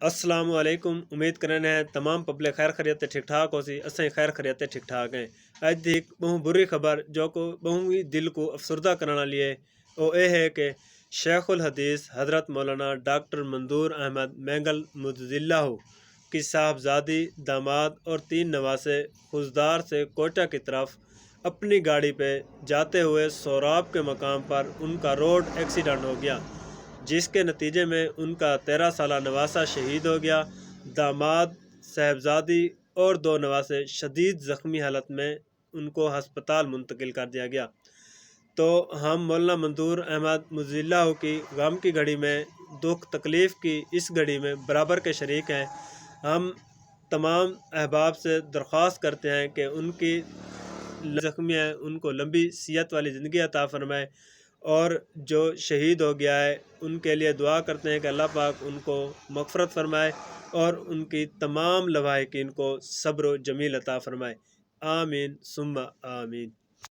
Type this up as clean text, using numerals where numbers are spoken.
अस्सलाम वालेकुम। उम्मीद करने हैं तमाम पब्लिक खैर खरीत ठीक ठाक हो सी। असें खैर खरीत ठीक ठाक हैं। अज दी एक बहु बुरी खबर जो को बहु ही दिल को अफसरदा करने वाली है वो ये है कि शेखुल हदीस हज़रत मौलाना डॉक्टर मंदूर अहमद मैंगल मुतज़िल्लाहु की साहबजादी दामाद और 3 नवासे खुजदार से कोटा की तरफ अपनी गाड़ी पे जाते हुए सोराब के मकाम पर उनका रोड एक्सीडेंट हो गया, जिसके नतीजे में उनका 13 साला नवासा शहीद हो गया। दामाद, साहबजादी और 2 नवासे शदीद ज़ख्मी हालत में उनको हस्पताल मुंतकिल कर दिया गया। तो हम मौलाना मंदूर अहमद मुतज़िल्लाहु की गम की घड़ी में, दुख तकलीफ़ की इस घड़ी में बराबर के शरीक हैं। हम तमाम अहबाब से दरख्वास्त करते हैं कि उनकी ज़ख्मी हैं उनको लंबी सियत वाली ज़िंदगी अता फ़रमाए, और जो शहीद हो गया है उनके लिए दुआ करते हैं कि अल्लाह पाक उनको मग़फ़रत फ़रमाए और उनकी तमाम लवाहिकीन को सब्र व जमील अता फ़रमाए। आमीन सुम्मा आमीन।